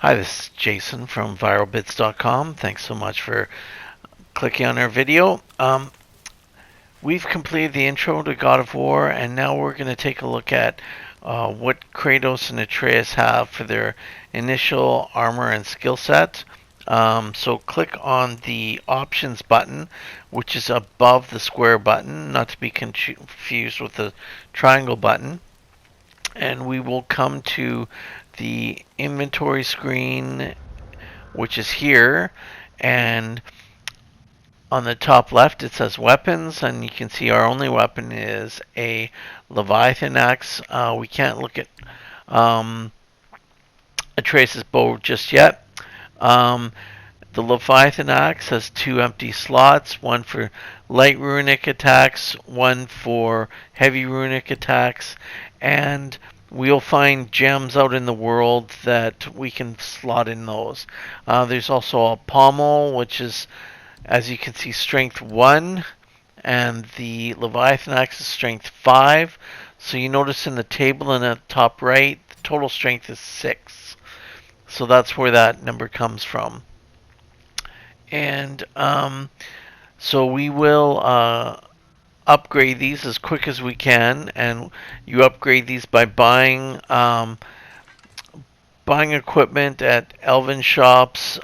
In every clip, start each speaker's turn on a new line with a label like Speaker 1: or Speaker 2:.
Speaker 1: Hi, this is Jason from viralbits.com. Thanks so much for clicking on our video. We've completed the intro to God of War, and now we're going to take a look at what Kratos and Atreus have for their initial armor and skill set. So click on the options button, which is above the square button, not to be confused with the triangle button. And we will come to the inventory screen, which is here, and on the top left it says weapons, and you can see our only weapon is a Leviathan axe. We can't look at Atreus' bow just yet. Um, the Leviathan axe has two empty slots, one for light runic attacks, one for heavy runic attacks, and we'll find gems out in the world that we can slot in those. There's also a pommel, which is, as you can see, strength 1, and the Leviathan axe is strength 5. So you notice in the table in the top right, the total strength is 6. So that's where that number comes from. And so we will upgrade these as quick as we can, and you upgrade these by buying equipment at elven shops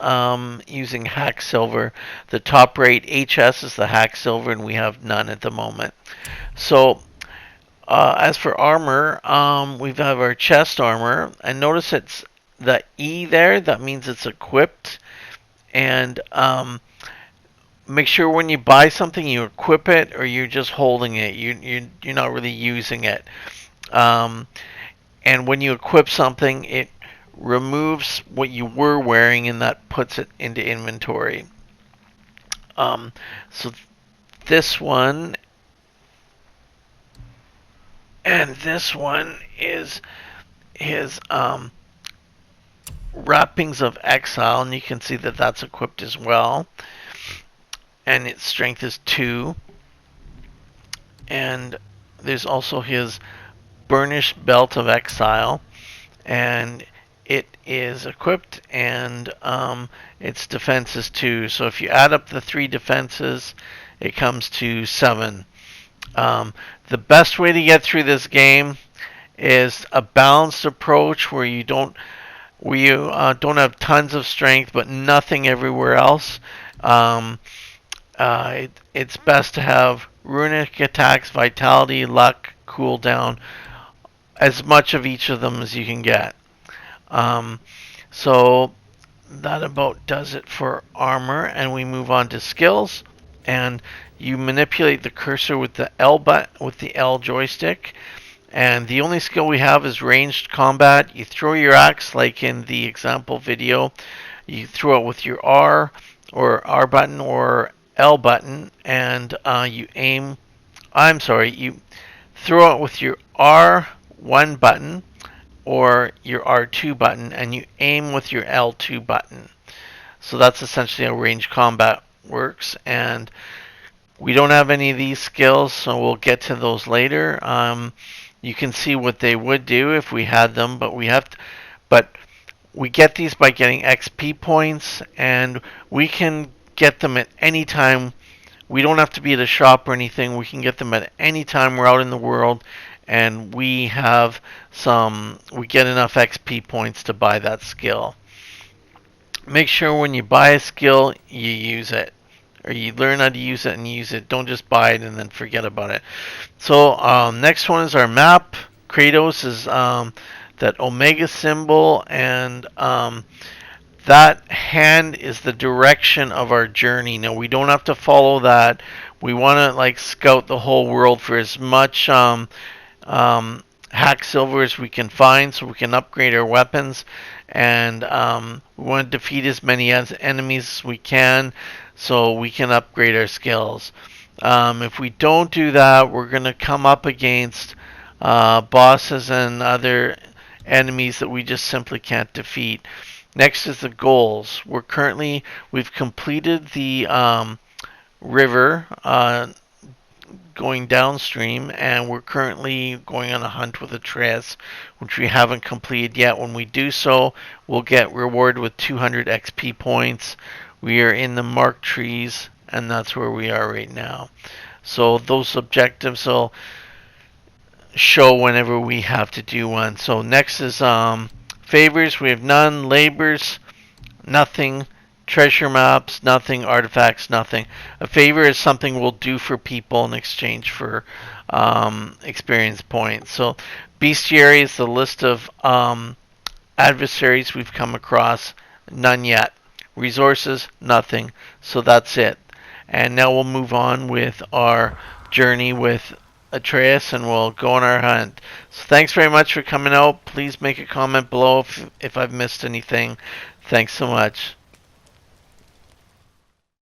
Speaker 1: using hack silver. The top rate HS is the hack silver, and we have none at the moment. So as for armor, we have our chest armor, and notice it's the E there. That means it's equipped, and make sure when you buy something you equip it, or you're just holding it. You're not really using it. And when you equip something, it removes what you were wearing, and that puts it into inventory. So this one and this one is his wrappings of exile, and you can see that that's equipped as well. And its strength is 2. And there's also his burnished belt of exile, and it is equipped, and its defense is 2. So if you add up the 3 defenses, it comes to 7. The best way to get through this game is a balanced approach where you don't have tons of strength but nothing everywhere else. It's best to have runic attacks, vitality, luck, cooldown, as much of each of them as you can get. So that about does it for armor, and we move on to skills. And you manipulate the cursor with the L joystick. And the only skill we have is ranged combat. You throw your axe like in the example video. You throw it with your R button or L button, and you aim. You throw it with your R1 button or your R2 button, and you aim with your L2 button. So that's essentially how range combat works, and we don't have any of these skills, so we'll get to those later. You can see what they would do if we had them, but we get these by getting XP points, and we can get them at any time. We don't have to be at a shop or anything. We can get them at any time we're out in the world, and we get enough XP points to buy that skill. Make sure when you buy a skill, you use it, or you learn how to use it and use it. Don't just buy it and then forget about it. So next one is our map. Kratos is that Omega symbol, and that hand is the direction of our journey. Now we don't have to follow that. We want to scout the whole world for as much hack silver as we can find, so we can upgrade our weapons, and we want to defeat as many enemies as we can, so we can upgrade our skills. If we don't do that, we're going to come up against bosses and other enemies that we just simply can't defeat. Next is the goals. We've completed the river going downstream, and we're currently going on a hunt with Atreus, which we haven't completed yet. When we do so, we'll get rewarded with 200 XP points. We are in the marked trees, and that's where we are right now. So those objectives will show whenever we have to do one. So next is favors. We have none. Labors, nothing. Treasure maps, nothing. Artifacts, nothing. A favor is something we'll do for people in exchange for experience points. So bestiary is the list of adversaries we've come across. None yet. Resources, nothing. So that's it. And now we'll move on with our journey with Atreus, and we'll go on our hunt. So thanks very much for coming out. Please make a comment below if I've missed anything. Thanks so much.